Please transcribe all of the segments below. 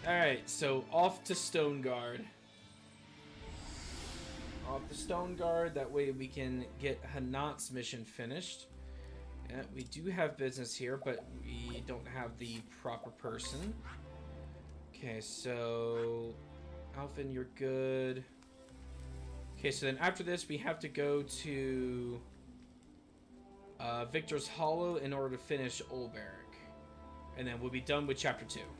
Alright, so off to Stonegard. Off to Stonegard, that way we can get AANITT's mission finished. Yeah, we do have business here, but we don't have the proper person. Okay, so... Alvin, you're good. Okay, so then after this, we have to go to... Victor's Hollow in order to finish Olberg. And then we'll be done with Chapter 2. Alright,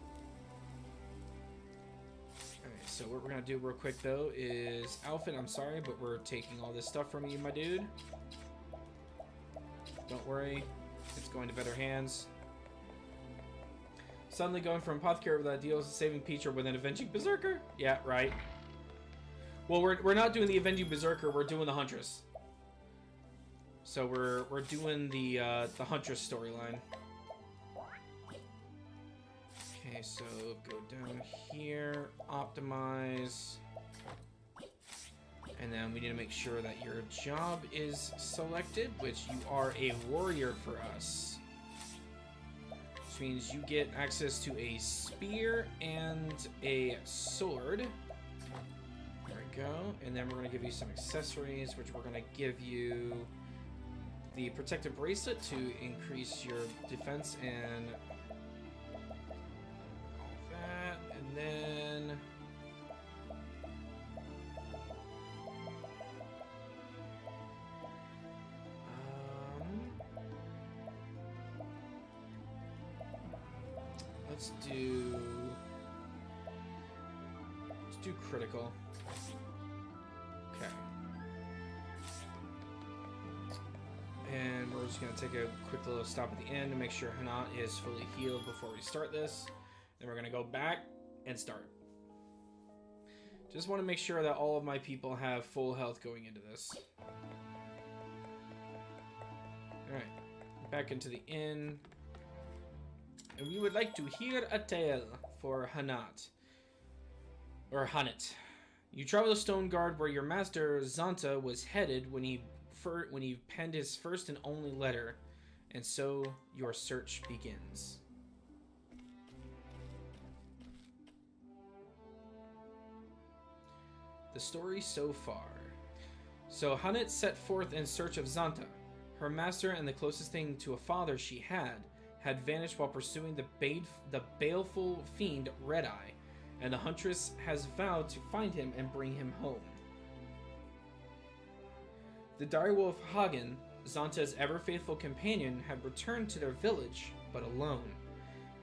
so what we're going to do real quick, though, is... Alvin, I'm sorry, but we're taking all this stuff from you, my dude. Don't worry. It's going to better hands. Suddenly going from Apothecary without deals to saving Peach or with an Avenging Berserker? Yeah, right. Well, we're not doing the Avenging Berserker, we're doing the Huntress. So we're doing the Huntress storyline. Okay, so go down here, optimize, and then we need to make sure that your job is selected, which you are a warrior for us. Which means you get access to a spear and a sword. There we go. And then we're going to give you some accessories, which we're going to give you the protective bracelet to increase your defense and all that. And then let's do critical. Okay. And we're just going to take a quick little stop at the end to make sure AANITT is fully healed before we start this. Then we're going to go back and start. Just want to make sure that all of my people have full health going into this. Alright, back into the inn. And we would like to hear a tale for AANITT. Or AANITT. You travel to Stonegard where your master Zanta was headed when he penned his first and only letter, and so your search begins. The story so far. So AANITT set forth in search of Zanta. Her master and the closest thing to a father she had vanished while pursuing the baleful fiend Red-Eye, and the Huntress has vowed to find him and bring him home. The direwolf Hagen, Zanta's ever-faithful companion, had returned to their village, but alone.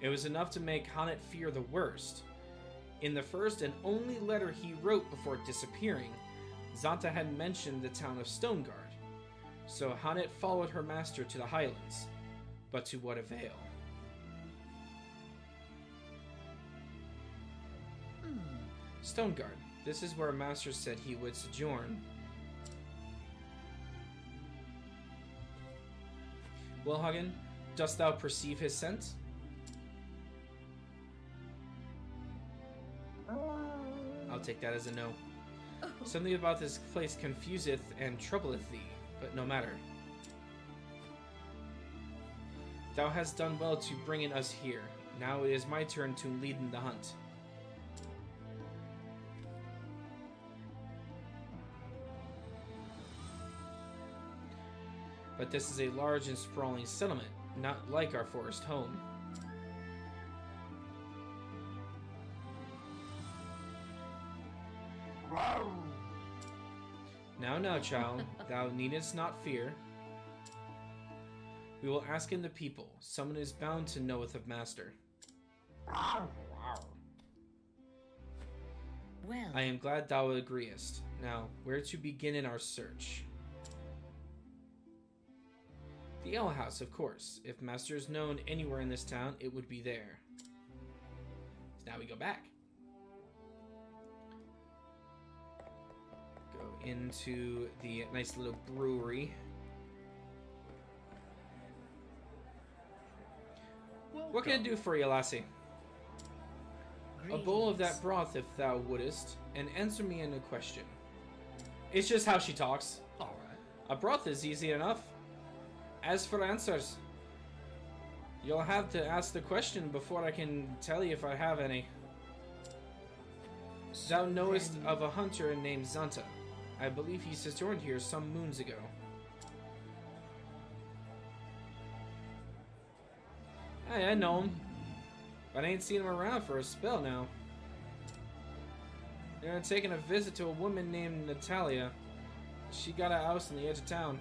It was enough to make AANITT fear the worst. In the first and only letter he wrote before disappearing, Zanta had mentioned the town of Stonegard. So AANITT followed her master to the highlands. But to what avail? Stonegard. This is where master said he would sojourn. Well, Hagen, dost thou perceive his scent? I'll take that as a no. Something about this place confuseth and troubleth thee, but no matter. Thou hast done well to bring us here. Now it is my turn to lead in the hunt. But this is a large and sprawling settlement, not like our forest home. Now, child, thou needest not fear. We will ask in the people. Someone is bound to knoweth of master. Well, I am glad thou agreest. Now, where to begin in our search? The ale house, of course. If master is known anywhere in this town, it would be there. So now we go back. Go into the nice little brewery. What can I do for you, lassie? Greetings. A bowl of that broth, if thou wouldest, and answer me in a question. It's just how she talks. Alright. A broth is easy enough. As for answers, you'll have to ask the question before I can tell you if I have any. Thou knowest of a hunter named Zanta. I believe he sojourned here some moons ago. Hey, I know him. But I ain't seen him around for a spell now. They're taking a visit to a woman named Natalia. She got a house on the edge of town.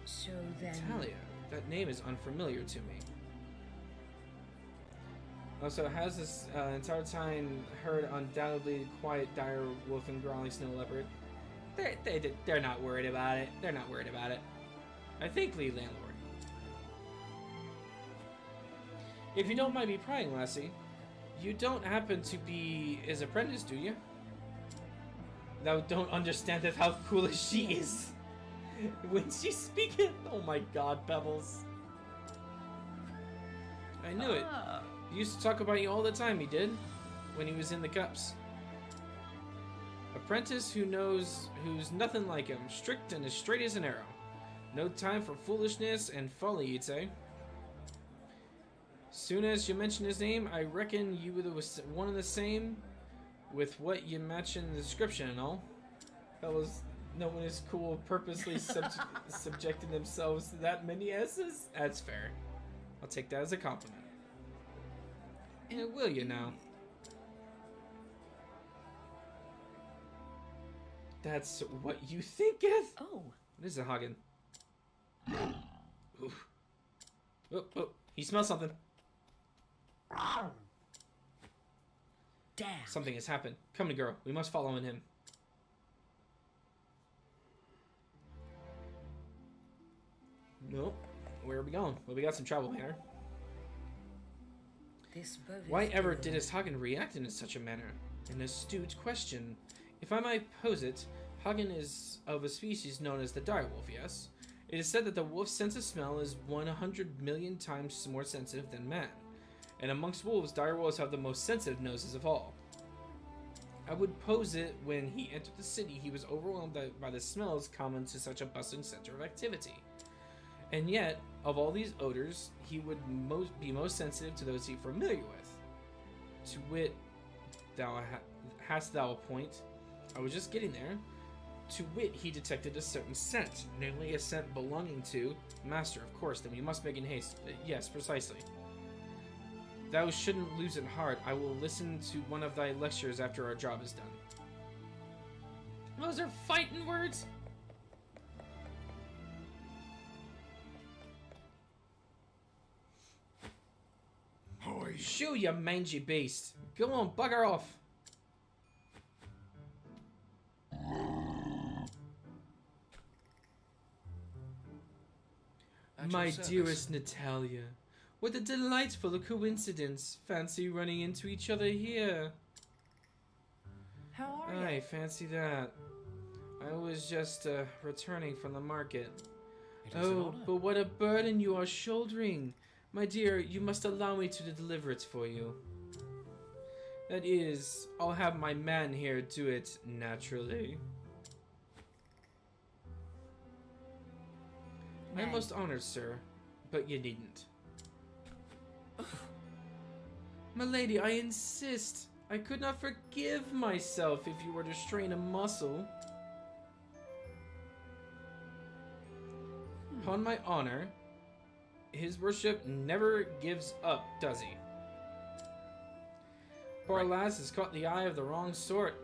So then... Natalia? That name is unfamiliar to me. Also, has this entire time heard undoubtedly quiet dire wolf and growling snow leopard? They're not worried about it. They're not worried about it. I think, Lee Landlord. If you don't mind me prying, lassie, you don't happen to be his apprentice, do you? Thou don't understand that how foolish she is. When she's speaking, oh my god, Pebbles. I knew it. He used to talk about you all the time, he did. When he was in the cups. Apprentice who's nothing like him. Strict and as straight as an arrow. No time for foolishness and folly, you'd say. Soon as you mention his name, I reckon you was one and the same with what you mentioned in the description and all. That was... No one is cool purposely subjecting themselves to that many S's? That's fair. I'll take that as a compliment. And will you now? That's what you thinketh? Oh. What is it, Hagen? Oof. Oh, oh, he smells something. Damn. Something has happened. Come on, girl. We must follow in him. Nope. Where are we going? Well, we got some travel banner. This boat Why ever did Hagen react in such a manner? An astute question. If I might pose it, Hagen is of a species known as the direwolf, yes? It is said that the wolf's sense of smell is 100 million times more sensitive than man. And amongst wolves, direwolves have the most sensitive noses of all. I would pose it when he entered the city, he was overwhelmed by the smells common to such a bustling center of activity. And yet, of all these odors, he would be most sensitive to those he's familiar with. To wit, hast thou a point? I was just getting there. To wit, he detected a certain scent, namely a scent belonging to Master, of course. Then we must make in haste. Yes, precisely. Thou shouldn't lose it heart. I will listen to one of thy lectures after our job is done. Those are fighting words. Shoo, you mangy beast. Go on, bugger off. My dearest Natalia, what a delightful coincidence. Fancy running into each other here. How are you? Aye, fancy that. I was just returning from the market. Oh, but what a burden you are shouldering. My dear, you must allow me to deliver it for you. That is, I'll have my man here do it naturally. I'm most honored, sir, but you needn't. My lady, I insist. I could not forgive myself if you were to strain a muscle. Upon my honor, his worship never gives up, does he? Poor lass has caught the eye of the wrong sort.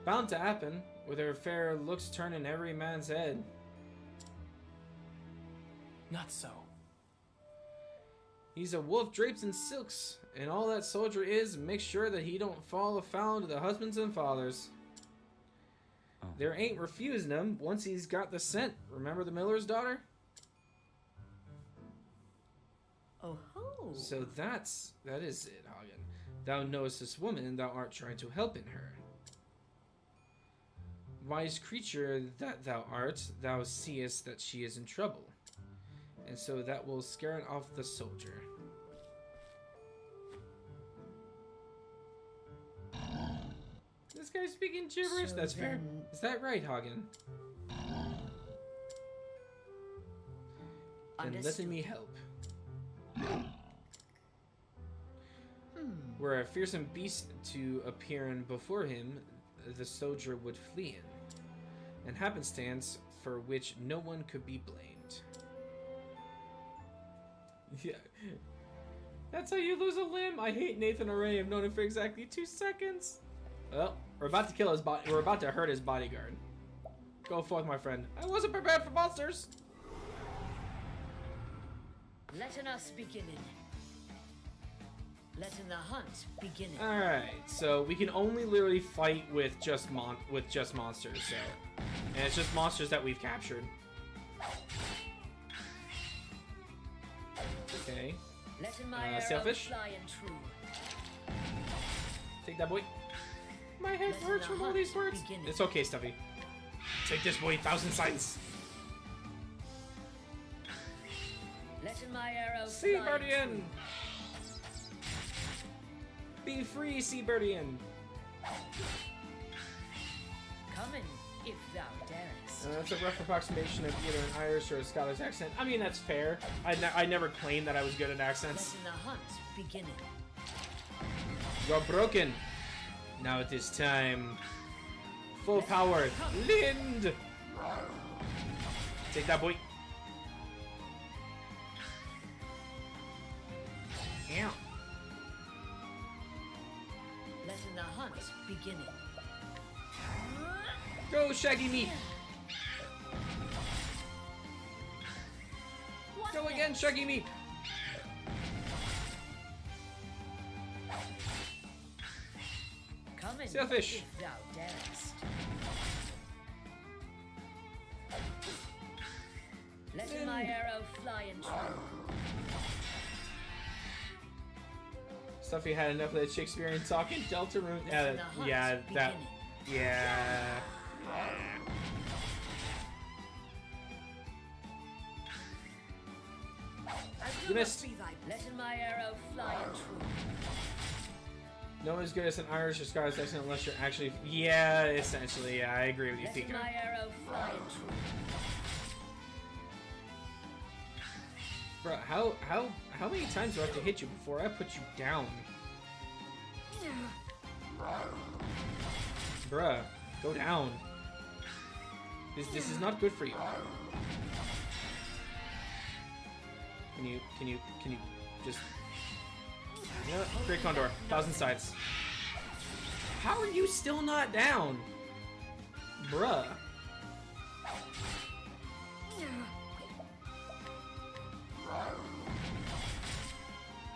Bound to happen, with her fair looks turning every man's head. Not so. He's a wolf draped in silks, and all that soldier is make sure that he don't fall afoul to the husbands and fathers. Oh. There ain't refusing him once he's got the scent. Remember the miller's daughter? Oh ho! So that is it, Hagen. Thou knowest this woman, and thou art trying to help in her. Wise creature that thou art, thou seest that she is in trouble. And so that will scare off the soldier. This guy's speaking gibberish? So That's fair. then- Is that right, Hagen? Then let Understood. me help. Were a fearsome beast to appear in before him, the soldier would flee in. An happenstance for which no one could be blamed. Yeah. That's how you lose a limb. I hate Nathan Array. I've known him for exactly 2 seconds. Well, we're about to kill his body. We're about to hurt his bodyguard. Go forth, my friend. I wasn't prepared for monsters. Letting us begin. Letting the hunt begin. All right, so we can only literally fight with just monsters. So, and it's just monsters that we've captured. Okay. Sailfish. Take that, boy. My head hurts from all these words. It's okay, Stuffy. Take this, boy. 1,000 signs. Seabirdian! Be free, Seabirdian! Coming, if thou darest. That's a rough approximation of either an Irish or a Scottish accent. I mean, that's fair. I never claimed that I was good at accents. Letting the hunt begin. You're broken. Now it is time. Full power. Lind! Take that, boy. Ow. Letting the hunt begin. Go, Shaggy Meat. Go again, Shaggy Meat. Coming, Sailfish. if thou darest. Letting my arrow fly and true. Stuffy had enough of that Shakespearean talking Deltarune. Yeah, that. Yeah. You missed. Letting my arrow fly and true. No one's good as an Irish or Scottish accent unless you're actually. Yeah, essentially. Yeah, I agree with you, Letting Pika. my arrow fly and true. Bro, how many times do I have to hit you before I put you down? Bruh, go down. This is not good for you. Can you just... You know what? Great Condor, 1,000 sides. How are you still not down? Bruh.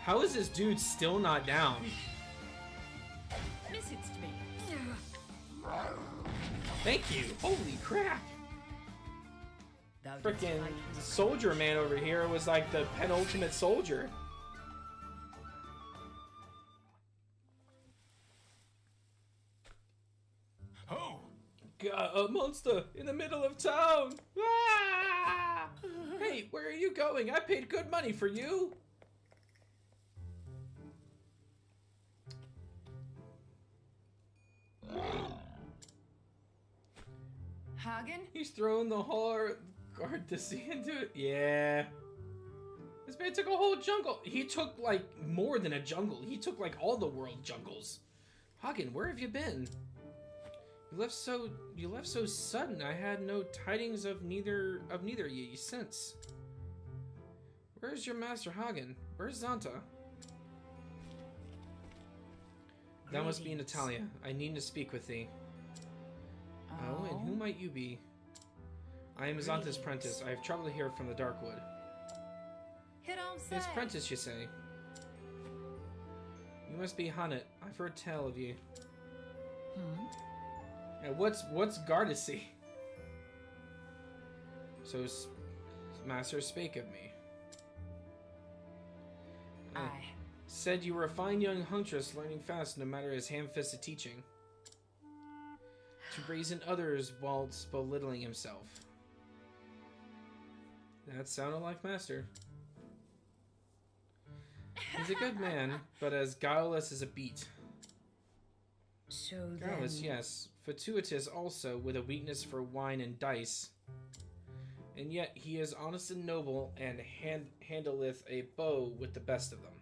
How is this dude still not down? Messaged me. Thank you. Holy crap. Frickin' soldier man over here was like the penultimate soldier. Oh! God, a monster in the middle of town. Ah! Hey, where are you going? I paid good money for you. Hagen? He's throwing the whole guard to see into it. Yeah. This man took a whole jungle. He took like more than a jungle. He took like all the world jungles. Hagen, where have you been? You left so sudden. I had no tidings of neither ye since. Where's your master Hagen? Where's Zanta? That must be Natalia. I need to speak with thee. Oh, and who might you be? I am Zanta's apprentice. I have traveled here from the Darkwood. His apprentice, you say? You must be Hanit. I've heard tell of you. And what's Gardacy? So, Master spake of me. Aye. Said you were a fine young huntress, learning fast no matter his ham-fisted teaching. To brazen others whilst belittling himself. That sounded like Master. He's a good man, but as guileless as a beet. So Guileless, then... yes. Fortuitous also, with a weakness for wine and dice. And yet he is honest and noble, and handleth a bow with the best of them.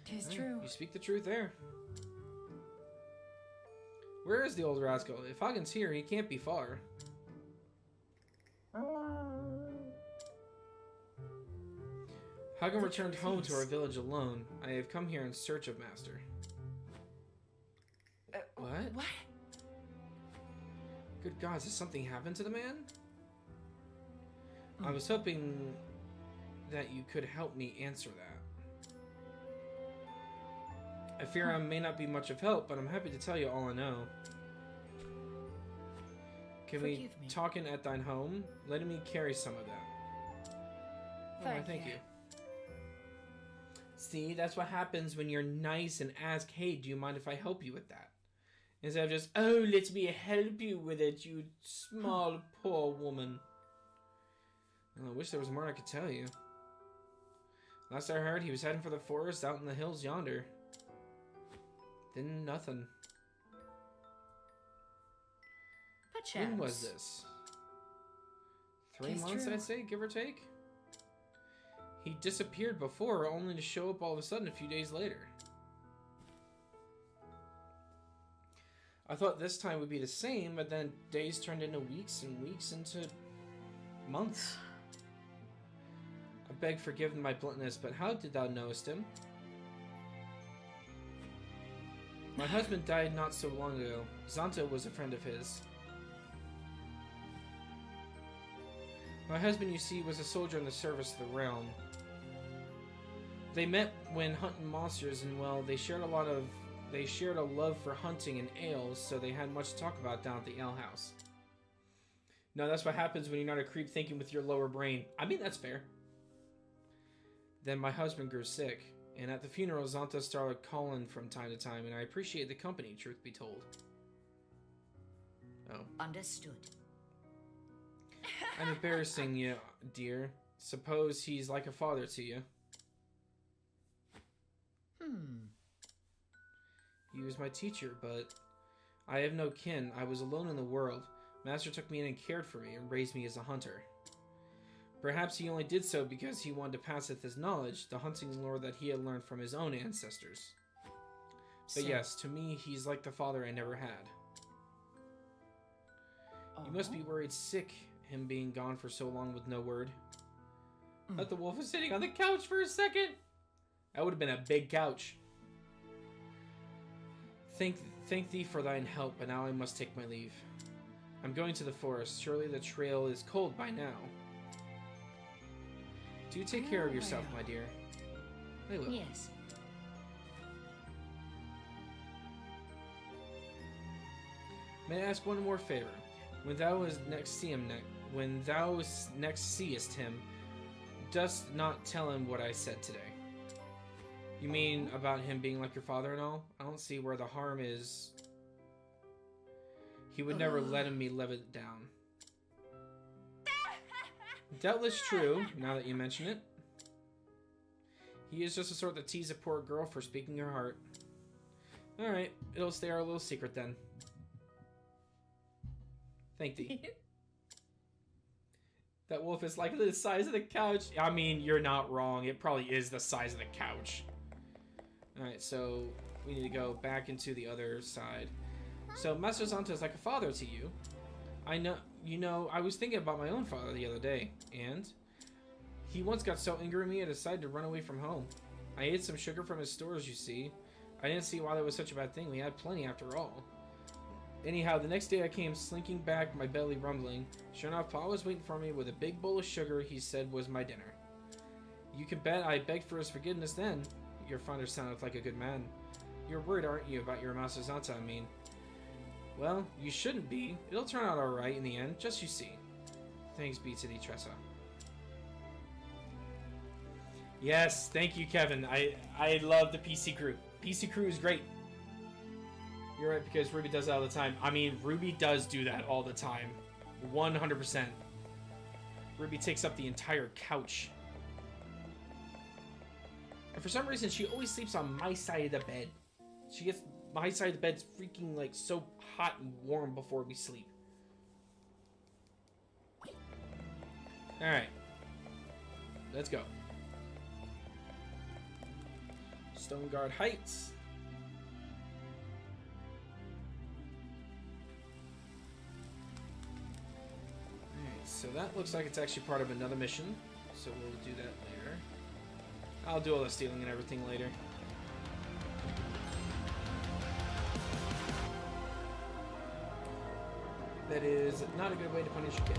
'Tis true. You speak the truth there. Where is the old rascal? If Hagen's here, he can't be far. Hagen returned home to our village alone. I have come here in search of Master. What? What? Good gods, has something happened to the man? I was hoping that you could help me answer that. I fear I may not be much of help, but I'm happy to tell you all I know. Can we Forgive me. talk in at thine home? Let me carry some of that. Thank you. See, that's what happens when you're nice and ask, hey, do you mind if I help you with that? Instead of just, oh, let me help you with it, you small, poor woman. Well, I wish there was more I could tell you. Last I heard, he was heading for the forest out in the hills yonder. Then nothing. Perchance. When was this? 3 'Tis months, true. I'd say, give or take? He disappeared before, only to show up all of a sudden a few days later. I thought this time would be the same, but then days turned into weeks and weeks into months. I beg forgive my bluntness, but how did thou knowest him? My husband died not so long ago. Zonta was a friend of his. My husband, you see, was a soldier in the service of the realm. They met when hunting monsters, and well, they shared a love for hunting and ales, so they had much to talk about down at the ale house. No, that's what happens when you're not a creep thinking with your lower brain. I mean, that's fair. Then my husband grew sick, and at the funeral, Zonta started calling from time to time, and I appreciate the company, truth be told. Oh. Understood. I'm embarrassing you, dear. Suppose he's like a father to you. He was my teacher, but I have no kin. I was alone in the world. Master took me in and cared for me and raised me as a hunter. Perhaps he only did so because he wanted to pass with his knowledge, the hunting lore that he had learned from his own ancestors. But yes, to me, he's like the father I never had. You must be worried sick, him being gone for so long with no word. But the wolf was sitting on the couch for a second. That would have been a big couch. Thank thee for thine help, but now I must take my leave. I'm going to the forest. Surely the trail is cold by now. Do take care of yourself, my dear. I will. Yes. May I ask one more favor? When thou next seest him, dost not tell him what I said today. You mean about him being like your father and all? I don't see where the harm is. He would never let me live it down. Doubtless true, now that you mention it. He is just the sort that tease a poor girl for speaking her heart. Alright, it'll stay our little secret then. Thank thee. That wolf is like the size of the couch. I mean, you're not wrong. It probably is the size of the couch. Alright, so we need to go back into the other side. So Master Zonta is like a father to you. I know, you know, I was thinking about my own father the other day, and he once got so angry at me I decided to run away from home. I ate some sugar from his stores, you see. I didn't see why that was such a bad thing. We had plenty after all. Anyhow, the next day I came slinking back, my belly rumbling. Sure enough, Pa was waiting for me with a big bowl of sugar he said was my dinner. You can bet I begged for his forgiveness then. Your father sounded like a good man. You're worried, aren't you, about your Master Zonta, I mean? Well, you shouldn't be. It'll turn out alright in the end, just you see. Thanks be to thee, Tressa. Yes, thank you, Kevin. I love the PC crew. PC crew is great. You're right, because Ruby does that all the time. I mean, Ruby does do that all the time. 100%. Ruby takes up the entire couch. And for some reason, she always sleeps on my side of the bed. She gets... My side of the bed's freaking, like, so hot and warm before we sleep. Alright. Let's go. Stonegard Heights. Alright, so that looks like it's actually part of another mission. So we'll do that later. I'll do all the stealing and everything later. That is not a good way to punish your kid.